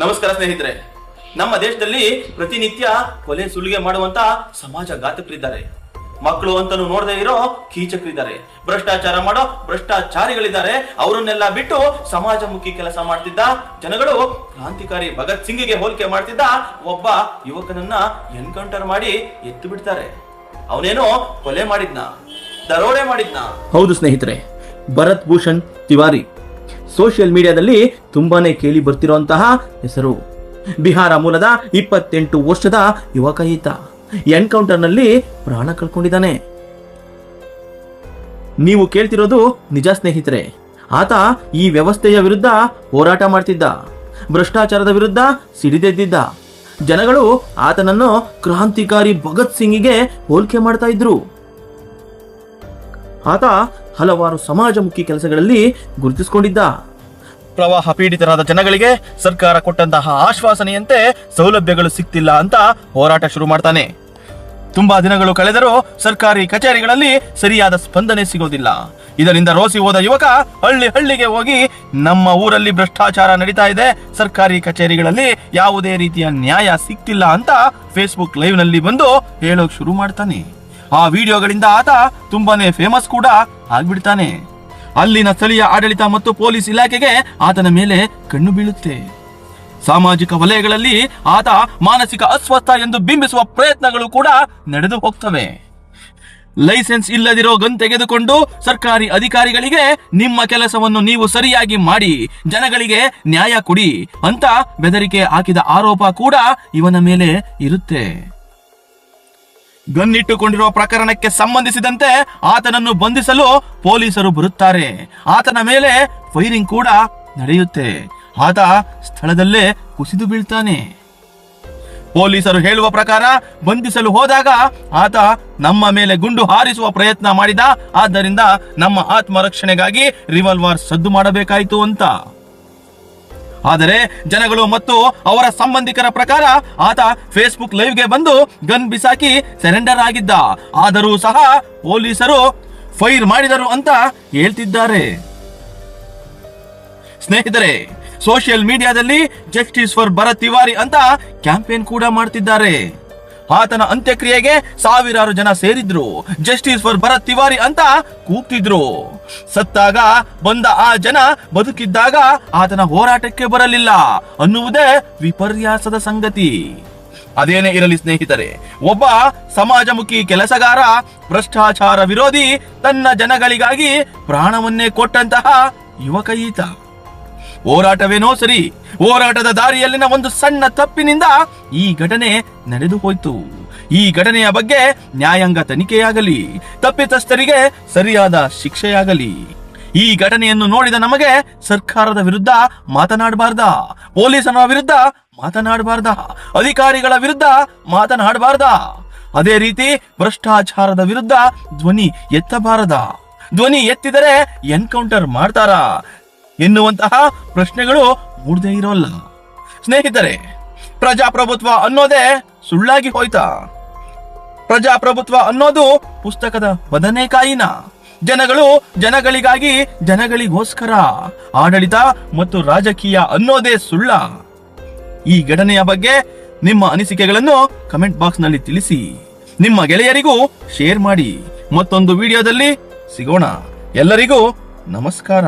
ನಮಸ್ಕಾರ ಸ್ನೇಹಿತರೆ. ನಮ್ಮ ದೇಶದಲ್ಲಿ ಪ್ರತಿನಿತ್ಯ ಕೊಲೆ ಸುಲಿಗೆ ಮಾಡುವಂತ ಸಮಾಜ ಘಾತಕರಿದ್ದಾರೆ. ಮಕ್ಕಳು ಅಂತನೂ ನೋಡದೆ ಇರೋ ಕೀಚಕರಿದ್ದಾರೆ. ಭ್ರಷ್ಟಾಚಾರ ಮಾಡೋ ಭ್ರಷ್ಟಾಚಾರಿಗಳಿದ್ದಾರೆ. ಅವರನ್ನೆಲ್ಲ ಬಿಟ್ಟು ಸಮಾಜಮುಖಿ ಕೆಲಸ ಮಾಡ್ತಿದ್ದ ಜನಗಳು ಕ್ರಾಂತಿಕಾರಿ ಭಗತ್ ಸಿಂಗ್ಗೆ ಹೋಲಿಕೆ ಮಾಡ್ತಿದ್ದ ಒಬ್ಬ ಯುವಕನನ್ನ ಎನ್ಕೌಂಟರ್ ಮಾಡಿ ಎತ್ತು ಬಿಡ್ತಾರೆ. ಅವನೇನೋ ಕೊಲೆ ಮಾಡಿದ್ನ, ದರೋಡೆ ಮಾಡಿದ್ನ. ಹೌದು ಸ್ನೇಹಿತರೆ, ಭರತ್ ಭೂಷಣ್ ತಿವಾರಿ ಸೋಷಿಯಲ್ ಮೀಡಿಯಾದಲ್ಲಿ ತುಂಬಾನೇ ಕೇಳಿ ಬರ್ತಿರುವಂತಹ ಹೆಸರು. ಬಿಹಾರ ಮೂಲದ 28 ವರ್ಷದ ಯುವಕ ಈತ ಎನ್ಕೌಂಟರ್ನಲ್ಲಿ ಪ್ರಾಣ ಕಳ್ಕೊಂಡಿದ್ದಾನೆ. ನೀವು ಕೇಳ್ತಿರೋದು ನಿಜ ಸ್ನೇಹಿತರೆ. ಆತ ಈ ವ್ಯವಸ್ಥೆಯ ವಿರುದ್ಧ ಹೋರಾಟ ಮಾಡ್ತಿದ್ದ, ಭ್ರಷ್ಟಾಚಾರದ ವಿರುದ್ಧ ಸಿಡಿದೆದ್ದಿದ್ದ. ಜನಗಳು ಆತನನ್ನು ಕ್ರಾಂತಿಕಾರಿ ಭಗತ್ ಸಿಂಗ್ಗೆ ಹೋಲಿಕೆ ಮಾಡ್ತಾ ಇದ್ರು. ಆತ ಹಲವಾರು ಸಮಾಜಮುಖಿ ಕೆಲಸಗಳಲ್ಲಿ ಗುರುತಿಸಿಕೊಂಡಿದ್ದ. ಪ್ರವಾಹ ಪೀಡಿತರಾದ ಜನಗಳಿಗೆ ಸರ್ಕಾರ ಕೊಟ್ಟಂತಹ ಆಶ್ವಾಸನೆಯಂತೆ ಸೌಲಭ್ಯಗಳು ಸಿಗ್ತಿಲ್ಲ ಅಂತ ಹೋರಾಟ ಶುರು ಮಾಡ್ತಾನೆ. ತುಂಬಾ ದಿನಗಳು ಕಳೆದರೂ ಸರ್ಕಾರಿ ಕಚೇರಿಗಳಲ್ಲಿ ಸರಿಯಾದ ಸ್ಪಂದನೆ ಸಿಗೋದಿಲ್ಲ. ಇದರಿಂದ ರೋಸಿ ಹೋದ ಯುವಕ ಹಳ್ಳಿಗೆ ಹೋಗಿ ನಮ್ಮ ಊರಲ್ಲಿ ಭ್ರಷ್ಟಾಚಾರ ನಡೀತಾ ಇದೆ, ಸರ್ಕಾರಿ ಕಚೇರಿಗಳಲ್ಲಿ ಯಾವುದೇ ರೀತಿಯ ನ್ಯಾಯ ಸಿಗ್ತಿಲ್ಲ ಅಂತ ಫೇಸ್ಬುಕ್ ಲೈವ್ ನಲ್ಲಿ ಬಂದು ಹೇಳೋಕ್ ಶುರು ಮಾಡ್ತಾನೆ. ಆ ವಿಡಿಯೋಗಳಿಂದ ಆತ ತುಂಬಾನೇ ಫೇಮಸ್ ಕೂಡ ಆಗ್ಬಿಡ್ತಾನೆ. ಅಲ್ಲಿನ ಸ್ಥಳೀಯ ಆಡಳಿತ ಮತ್ತು ಪೊಲೀಸ್ ಇಲಾಖೆಗೆ ಆತನ ಮೇಲೆ ಕಣ್ಣು ಬೀಳುತ್ತೆ. ಸಾಮಾಜಿಕ ವಲಯಗಳಲ್ಲಿ ಆತ ಮಾನಸಿಕ ಅಸ್ವಸ್ಥ ಎಂದು ಬಿಂಬಿಸುವ ಪ್ರಯತ್ನಗಳು ಕೂಡ ನಡೆದು ಹೋಗ್ತವೆ. ಲೈಸೆನ್ಸ್ ಇಲ್ಲದಿರೋ ಗನ್ ತೆಗೆದುಕೊಂಡು ಸರ್ಕಾರಿ ಅಧಿಕಾರಿಗಳಿಗೆ ನಿಮ್ಮ ಕೆಲಸವನ್ನು ನೀವು ಸರಿಯಾಗಿ ಮಾಡಿ, ಜನಗಳಿಗೆ ನ್ಯಾಯ ಕೊಡಿ ಅಂತ ಬೆದರಿಕೆ ಹಾಕಿದ ಆರೋಪ ಕೂಡ ಇವನ ಮೇಲೆ ಇರುತ್ತೆ. ಗನ್ನಿಟ್ಟುಕೊಂಡಿರುವ ಪ್ರಕರಣಕ್ಕೆ ಸಂಬಂಧಿಸಿದಂತೆ ಆತನನ್ನು ಬಂಧಿಸಲು ಪೊಲೀಸರು ಬರುತ್ತಾರೆ. ಆತನ ಮೇಲೆ ಫೈರಿಂಗ್ ಕೂಡ ನಡೆಯುತ್ತೆ. ಆತ ಸ್ಥಳದಲ್ಲೇ ಕುಸಿದು ಬೀಳ್ತಾನೆ. ಪೊಲೀಸರು ಹೇಳುವ ಪ್ರಕಾರ ಬಂಧಿಸಲು ಹೋದಾಗ ಆತ ನಮ್ಮ ಮೇಲೆ ಗುಂಡು ಹಾರಿಸುವ ಪ್ರಯತ್ನ ಮಾಡಿದ, ಆದ್ದರಿಂದ ನಮ್ಮ ಆತ್ಮರಕ್ಷಣೆಗಾಗಿ ರಿವಾಲ್ವರ್ ಸದ್ದು ಮಾಡಬೇಕಾಯಿತು ಅಂತ. ಆದರೆ ಜನಗಳು ಮತ್ತು ಅವರ ಸಂಬಂಧಿಕರ ಪ್ರಕಾರ ಆತ ಫೇಸ್ಬುಕ್ ಲೈವ್ಗೆ ಬಂದು ಗನ್ ಬಿಸಾಕಿ ಸರೆಂಡರ್ ಆಗಿದ್ದ. ಆದರೂ ಸಹ ಪೊಲೀಸರು ಫೈರ್ ಮಾಡಿದರು ಅಂತ ಹೇಳ್ತಿದ್ದಾರೆ. ಸ್ನೇಹಿತರೆ, ಸೋಷಿಯಲ್ ಮೀಡಿಯಾದಲ್ಲಿ ಜಸ್ಟಿಸ್ ಫಾರ್ ಭರತ್ ತಿವಾರಿ ಅಂತ ಕ್ಯಾಂಪೇನ್ ಕೂಡ ಮಾಡ್ತಿದ್ದಾರೆ. ಆತನ ಅಂತ್ಯಕ್ರಿಯೆಗೆ ಸಾವಿರಾರು ಜನ ಸೇರಿದ್ರು. ಜಸ್ಟಿಸ್ ಫಾರ್ ಭರತ್ ತಿವಾರಿ ಅಂತ ಕೂಗ್ತಿದ್ರು. ಸತ್ತಾಗ ಬಂದ ಆ ಜನ ಬದುಕಿದ್ದಾಗ ಆತನ ಹೋರಾಟಕ್ಕೆ ಬರಲಿಲ್ಲ ಅನ್ನುವುದೇ ವಿಪರ್ಯಾಸದ ಸಂಗತಿ. ಅದೇನೇ ಇರಲಿ ಸ್ನೇಹಿತರೆ, ಒಬ್ಬ ಸಮಾಜಮುಖಿ ಕೆಲಸಗಾರ, ಭ್ರಷ್ಟಾಚಾರ ವಿರೋಧಿ, ತನ್ನ ಜನಗಳಿಗಾಗಿ ಪ್ರಾಣವನ್ನೇ ಕೊಟ್ಟಂತಹ ಯುವಕ ಈತ. ಹೋರಾಟವೇನೋ ಸರಿ, ಹೋರಾಟದ ದಾರಿಯಲ್ಲಿನ ಒಂದು ಸಣ್ಣ ತಪ್ಪಿನಿಂದ ಈ ಘಟನೆ ನಡೆದು ಹೋಯ್ತು. ಈ ಘಟನೆಯ ಬಗ್ಗೆ ನ್ಯಾಯಾಂಗ ತನಿಖೆಯಾಗಲಿ, ತಪ್ಪಿತಸ್ಥರಿಗೆ ಸರಿಯಾದ ಶಿಕ್ಷೆಯಾಗಲಿ. ಈ ಘಟನೆಯನ್ನು ನೋಡಿದ ನಮಗೆ ಸರ್ಕಾರದ ವಿರುದ್ಧ ಮಾತನಾಡಬಾರ್ದ, ಪೊಲೀಸರ ವಿರುದ್ಧ ಮಾತನಾಡಬಾರ್ದ, ಅಧಿಕಾರಿಗಳ ವಿರುದ್ಧ ಮಾತನಾಡಬಾರ್ದ, ಅದೇ ರೀತಿ ಭ್ರಷ್ಟಾಚಾರದ ವಿರುದ್ಧ ಧ್ವನಿ ಎತ್ತಬಾರದ. ಧ್ವನಿ ಎತ್ತಿದರೆ ಎನ್ಕೌಂಟರ್ ಮಾಡ್ತಾರಾ ಎನ್ನುವಂತಹ ಪ್ರಶ್ನೆಗಳು ಮೂಡದೇ ಇರೋಲ್ಲ. ಸ್ನೇಹಿತರೆ, ಪ್ರಜಾಪ್ರಭುತ್ವ ಅನ್ನೋದೇ ಸುಳ್ಳಾಗಿ ಹೋಯ್ತಾ? ಪ್ರಜಾಪ್ರಭುತ್ವ ಅನ್ನೋದು ಪುಸ್ತಕದ ಬದನೆಕಾಯಿನ? ಜನಗಳು ಜನಗಳಿಗಾಗಿ, ಜನಗಳಿಗೋಸ್ಕರ ಆಡಳಿತ ಮತ್ತು ರಾಜಕೀಯ ಅನ್ನೋದೇ ಸುಳ್ಳ? ಈ ಘಟನೆಯ ಬಗ್ಗೆ ನಿಮ್ಮ ಅನಿಸಿಕೆಗಳನ್ನು ಕಮೆಂಟ್ ಬಾಕ್ಸ್ ನಲ್ಲಿ ತಿಳಿಸಿ. ನಿಮ್ಮ ಗೆಳೆಯರಿಗೂ ಶೇರ್ ಮಾಡಿ. ಮತ್ತೊಂದು ವಿಡಿಯೋದಲ್ಲಿ ಸಿಗೋಣ. ಎಲ್ಲರಿಗೂ ನಮಸ್ಕಾರ.